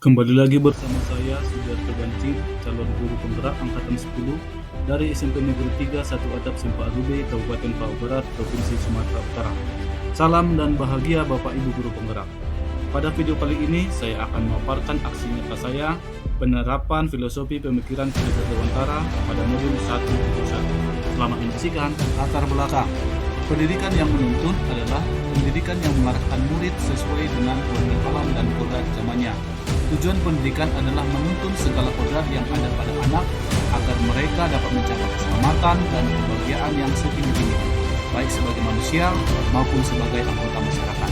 Kembali lagi bersama saya, Sudarto Gancir, calon guru penggerak angkatan 10 dari SMP Negeri 3 1 Atap Sempak Rube, Kabupaten Papua Barat, Provinsi Sumatera Utara. Salam dan bahagia Bapak Ibu Guru Penggerak. Pada video kali ini, saya akan memaparkan aksi nyata saya penerapan filosofi pemikiran Ki Dewantara pada modul 1.1. Selamat menyaksikan latar belakang. Pendidikan yang menuntun adalah pendidikan yang mengarahkan murid sesuai dengan kondisi alam dan kodrat zamannya. Tujuan pendidikan adalah menuntun segala kodrat yang ada pada anak agar mereka dapat mencapai keselamatan dan kebahagiaan yang setinggi-tinggi, baik sebagai manusia maupun sebagai anggota masyarakat.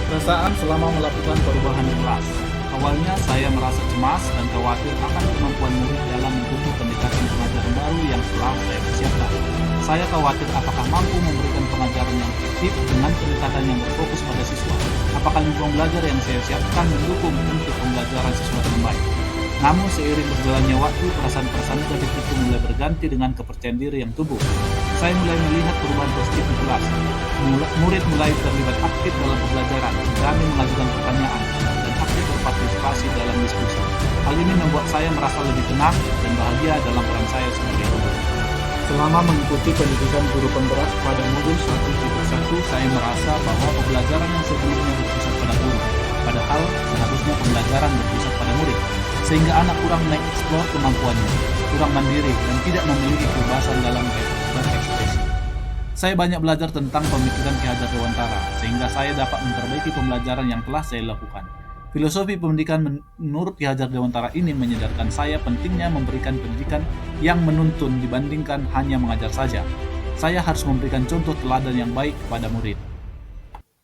Perasaan selama melakukan perubahan kelas. Awalnya saya merasa cemas dan khawatir akan kemampuan murid dalam mengikuti pendekatan pengajaran baru yang telah saya persiapkan. Saya khawatir apakah mampu memberikan pengajaran yang efektif dengan pendekatan yang berfokus pada siswa. Apakah lingkungan belajar yang saya siapkan mendukung untuk pembelajaran siswa dengan baik. Namun seiring berjalannya waktu, perasaan-perasaan negatif itu mulai berganti dengan kepercayaan diri yang tumbuh. Saya mulai melihat perubahan positif di kelas. Murid mulai terlibat aktif dalam pembelajaran, berani mengajukan pertanyaan, dan aktif berpartisipasi dalam diskusi. Hal ini membuat saya merasa lebih tenang dan bahagia dalam peran saya sebagai guru. Selama mengikuti pendidikan guru penggerak pada modul 1.1, saya merasa bahwa pembelajaran yang sebelumnya berpusat pada guru, padahal seharusnya pembelajaran berpusat pada murid, sehingga anak kurang mengeksplor kemampuannya, kurang mandiri, dan tidak memiliki kebebasan dalam berekspresi. Saya banyak belajar tentang pemikiran Ki Dewantara, sehingga saya dapat memperbaiki pembelajaran yang telah saya lakukan. Filosofi pendidikan menurut Ki Dewantara ini menyadarkan saya pentingnya memberikan pendidikan yang menuntun dibandingkan hanya mengajar saja. Saya harus memberikan contoh teladan yang baik kepada murid.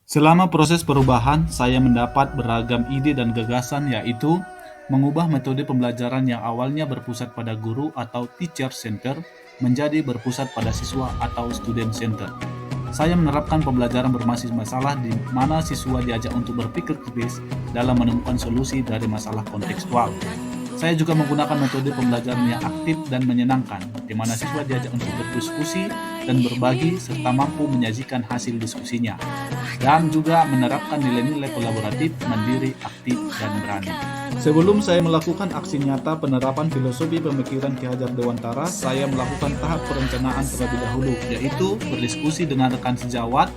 Selama proses perubahan, saya mendapat beragam ide dan gagasan, yaitu mengubah metode pembelajaran yang awalnya berpusat pada guru atau teacher center menjadi berpusat pada siswa atau student center. Saya menerapkan pembelajaran berbasis masalah di mana siswa diajak untuk berpikir kritis dalam menemukan solusi dari masalah kontekstual. Saya juga menggunakan metode pembelajaran yang aktif dan menyenangkan, di mana siswa diajak untuk berdiskusi dan berbagi serta mampu menyajikan hasil diskusinya, dan juga menerapkan nilai-nilai kolaboratif, mandiri, aktif, dan berani. Sebelum saya melakukan aksi nyata penerapan filosofi pemikiran Ki Dewantara, saya melakukan tahap perencanaan terlebih dahulu, yaitu berdiskusi dengan rekan sejawat,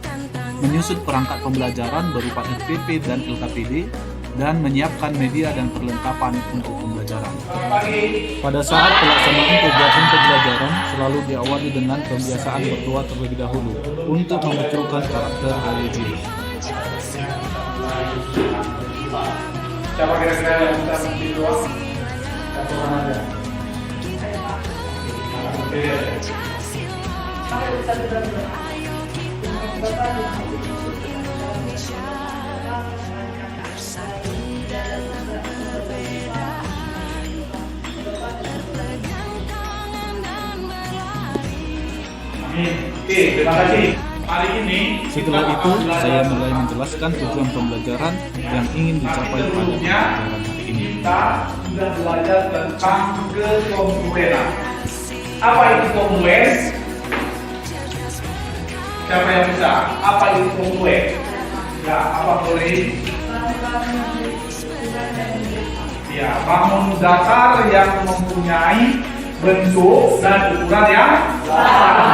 menyusun perangkat pembelajaran berupa RPP dan LKPD, dan menyiapkan media dan perlengkapan untuk pembelajaran. Pada saat pelaksanaan kegiatan pembelajaran, selalu diawali dengan pembiasaan berdoa terlebih dahulu untuk memunculkan karakter religius. Siapa kira-kira yang bisa memimpin doa? Satu orang aja. Oke. Oke, terima kasih. Hari ini setelah itu, saya mulai menjelaskan tujuan pembelajaran yang ingin dicapai pada pembelajaran hari ini. Kita sudah belajar tentang kekongruenan. Apa itu kongruen? Siapa yang bisa? Apa itu kongruen? Ya, apa boleh? Ya, bangun dasar yang mempunyai bentuk dan ukuran yang sama.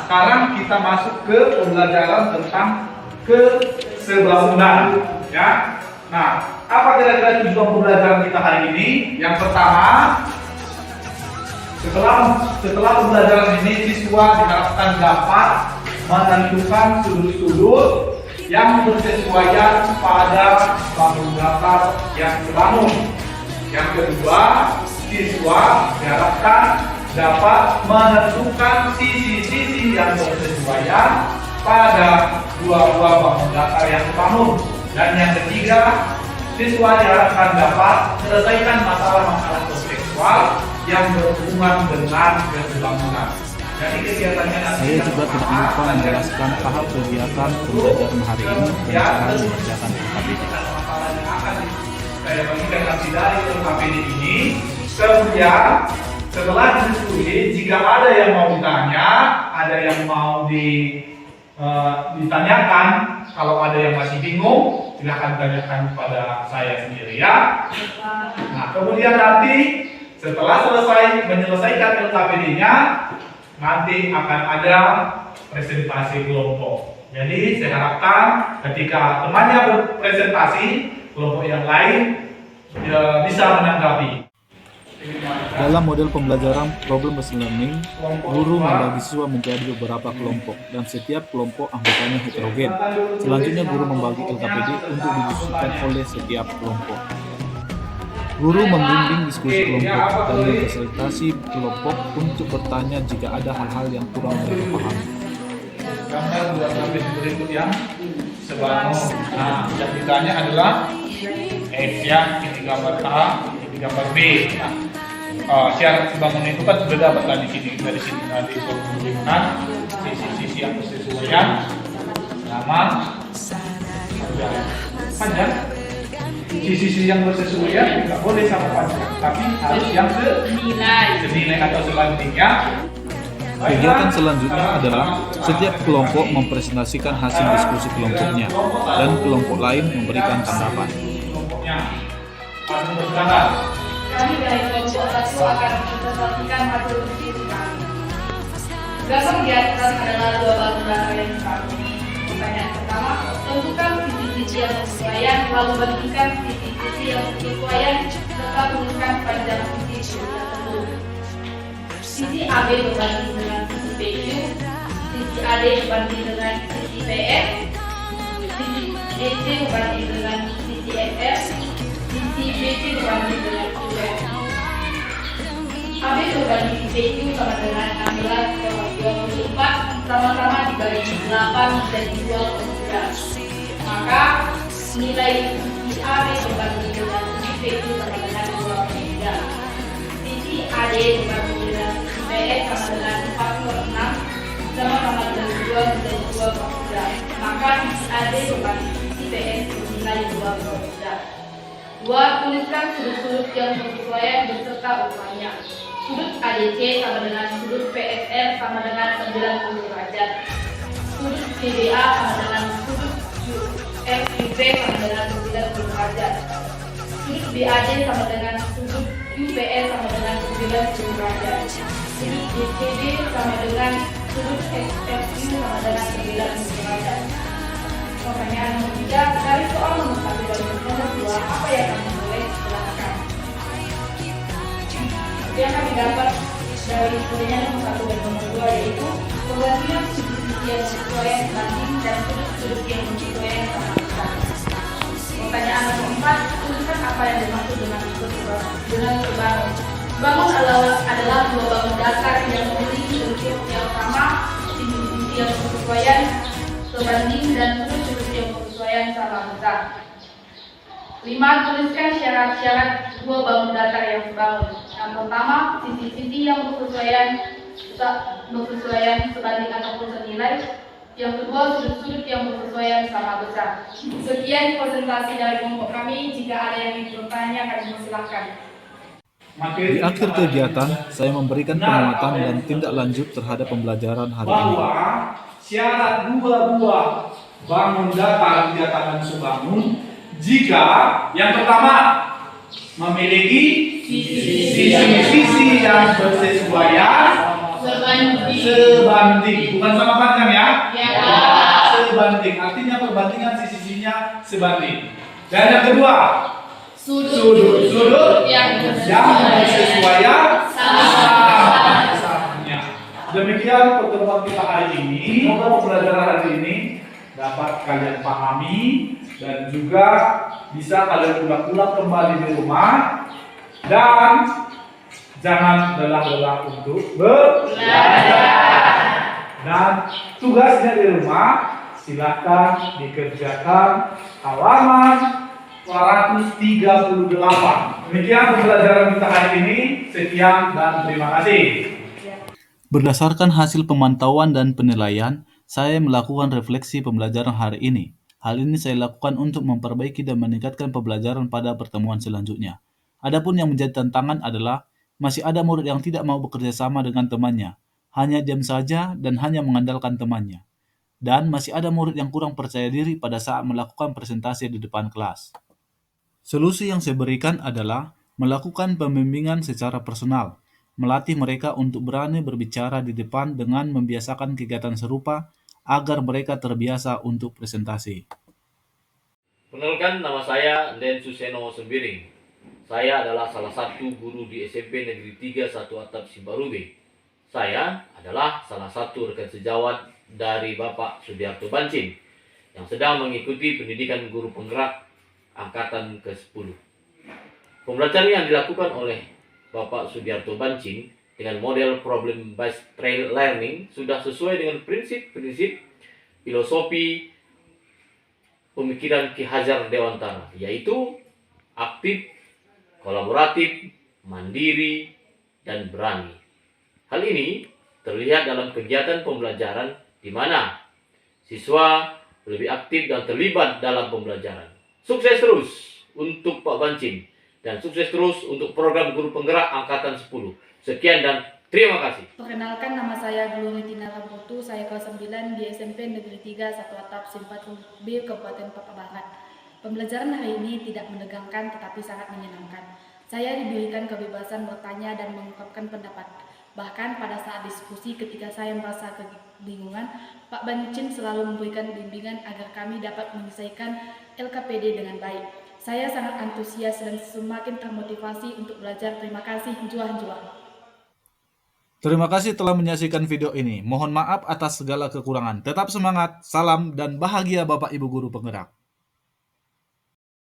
Sekarang kita masuk ke pembelajaran tentang kesebangunan, ya. Nah, apa kira-kira tujuan pembelajaran kita hari ini? Yang pertama, setelah pembelajaran ini siswa diharapkan dapat menentukan sudut-sudut yang bersesuaian pada bangun dasar yang terbangun. Yang kedua, siswa diharapkan dapat menentukan sisi-sisi yang bersesuaian pada dua-dua bangun dasar yang terbangun. Dan yang ketiga, siswa diharapkan dapat menyelesaikan masalah-masalah kontekstual yang berhubungan dengan kesebangunan. Jadi kegiatannya nanti saya juga tidak lupa menjelaskan tahap kegiatan pembelajaran hari ini dan cara mengerjakan LKPD. Masalah yang akan saya bagikan nanti dari LKPD ini. Kemudian setelah diskusi, jika ada yang mau ditanya, ada yang mau ditanyakan. Kalau ada yang masih bingung, silahkan tanyakan kepada saya sendiri ya. Nah, kemudian nanti setelah menyelesaikan LKPD-nya, nanti akan ada presentasi kelompok. Jadi saya harapkan ketika temannya berpresentasi, kelompok yang lain bisa menanggapi. Dalam model pembelajaran problem-based learning, guru membagi siswa menjadi beberapa kelompok dan setiap kelompok anggotanya heterogen. Selanjutnya guru membagi LKPD untuk didiskusikan oleh setiap kelompok. Guru membimbing diskusi kelompok dan memfasilitasi kelompok untuk bertanya jika ada hal-hal yang kurang mereka pahami. Gambar dua grafis berikut yang sebangun. Nah, yang ditanya adalah F ya, ini gambar A, ini gambar B. Nah, syarat sebangun itu kan sudah dapat tadi sini, dari sini nanti bagaimana sisi-sisi yang bersesuaian, nama, panjang. Sisi-sisi yang bersesuaian nggak boleh sama panjang, tapi harus yang senilai atau sebandingnya. Kegiatan selanjutnya adalah setiap kelompok mempresentasikan hasil diskusi kelompoknya dan kelompok lain memberikan tanggapan. Kami dari kelompok satu akan mempresentasikan hasil diskusi kami. Dasar kegiatan adalah dua bahan dasar yang kami. Pertanyaan pertama, tentukan sisi-sisi yang bersesuaian, lalu bandingkan sisi-sisi yang bersesuaian serta tuliskan panjang sisi tersebut. Sisi AB berbanding dengan sisi PQ, sisi AD berbanding dengan sisi PF, sisi EC berbanding dengan sisi FF, sisi BC berbanding dengan QF. AB berbanding PQ sama dengan 16,24 sama-sama dibagi 8 menjadi 2,3. Maka nilai sisi AB berbanding dengan sisi PQ sama dengan 2,3. Sisi AD berbanding dengan PF sama dengan 4,6 sama-sama dengan 2 menjadi 2,3. Maka sisi AD berbanding sisi PF bernilai 2,3. 2. Tuliskan sudut-sudut yang bersesuaian beserta ukurannya. Sudut ADC sama dengan sudut PSR sama dengan 90 derajat. Sudut CBA sama dengan sudut FUB sama dengan 90 derajat. Sudut BAD sama dengan sudut UPS sama dengan 90 derajat. Sudut DCB sama dengan sudut SFU sama dengan 90 derajat. Pertanyaan nomor 3, dari soal nomor 1 dan nomor 2, apa yang kamu boleh silakan? Yang kami dapat dari pertanyaan nomor 1 dan nomor 2 yaitu pembandingan sudut-sudut yang bersesuaian banding dan sudut-sudut yang bersesuaian sama besar. Pertanyaan nomor 4, tuliskan apa yang dimaksud dengan sebangun. Sebangun adalah dua bangun dasar yang memiliki bentuk yang sama, sisi-sisi yang bersesuaian sebanding dan sudut-sudut yang bersesuaian sama besar. 5. Tuliskan syarat-syarat dua bangun datar yang sebangun. Yang pertama, sisi-sisi yang bersesuaian sebanding ataupun senilai. Yang kedua, sudut-sudut yang bersesuaian sama besar. Sekian presentasi dari kelompok kami. Jika ada yang ingin bertanya, kami persilahkan. Di akhir kegiatan, saya memberikan penguatan dan tindak lanjut terhadap pembelajaran hari ini. Bahwa syarat dua buah bangun datar di atas sebangun jika yang pertama memiliki sisi-sisi yang bersesuaian sebanding, bukan sama panjang ya? Sebanding, artinya perbandingan sisi-sisinya sebanding. Dan yang kedua, sudut-sudut yang bersesuaian sama. Demikian pertemuan kita hari ini. Semoga pembelajaran hari ini dapat kalian pahami dan juga bisa kalian ulang-ulang kembali di rumah. Dan jangan lelah-lelah untuk belajar. Dan tugasnya di rumah silakan dikerjakan halaman 438. Demikian pembelajaran kita hari ini. Sekian dan terima kasih. Berdasarkan hasil pemantauan dan penilaian, saya melakukan refleksi pembelajaran hari ini. Hal ini saya lakukan untuk memperbaiki dan meningkatkan pembelajaran pada pertemuan selanjutnya. Adapun yang menjadi tantangan adalah masih ada murid yang tidak mau bekerja sama dengan temannya, hanya diam saja dan hanya mengandalkan temannya. dan masih ada murid yang kurang percaya diri pada saat melakukan presentasi di depan kelas. Solusi yang saya berikan adalah melakukan pembimbingan secara personal, melatih mereka untuk berani berbicara di depan dengan membiasakan kegiatan serupa agar mereka terbiasa untuk presentasi. Perkenalkan, nama saya Den Suseno Sembiring. Saya adalah salah satu guru di SMP Negeri 3 1 Atap Simparube. Saya adalah salah satu rekan sejawat dari Bapak Sudiarto Bancin yang sedang mengikuti pendidikan guru penggerak angkatan ke-10. Pembelajaran yang dilakukan oleh Bapak Sudiarto Bancin dengan model problem-based learning sudah sesuai dengan prinsip-prinsip filosofi pemikiran Ki Hajar Dewantara, yaitu aktif, kolaboratif, mandiri, dan berani. Hal ini terlihat dalam kegiatan pembelajaran di mana siswa lebih aktif dan terlibat dalam pembelajaran. Sukses terus untuk Pak Bancin dan sukses terus untuk program guru penggerak angkatan 10. Sekian dan terima kasih. Perkenalkan, nama saya Glori Tina Rabotu, saya kelas 9 di SMP Negeri 3 1 Atap Simparube, Kabupaten Papua Barat. Pembelajaran hari ini tidak menegangkan tetapi sangat menyenangkan. Saya diberikan kebebasan bertanya dan mengungkapkan pendapat. Bahkan pada saat diskusi ketika saya merasa kebingungan, Pak Bancin selalu memberikan bimbingan agar kami dapat menyelesaikan LKPD dengan baik. Saya sangat antusias dan semakin termotivasi untuk belajar. Terima kasih, juang-juang. Terima kasih telah menyaksikan video ini. Mohon maaf atas segala kekurangan. Tetap semangat, salam, dan bahagia Bapak Ibu Guru Penggerak.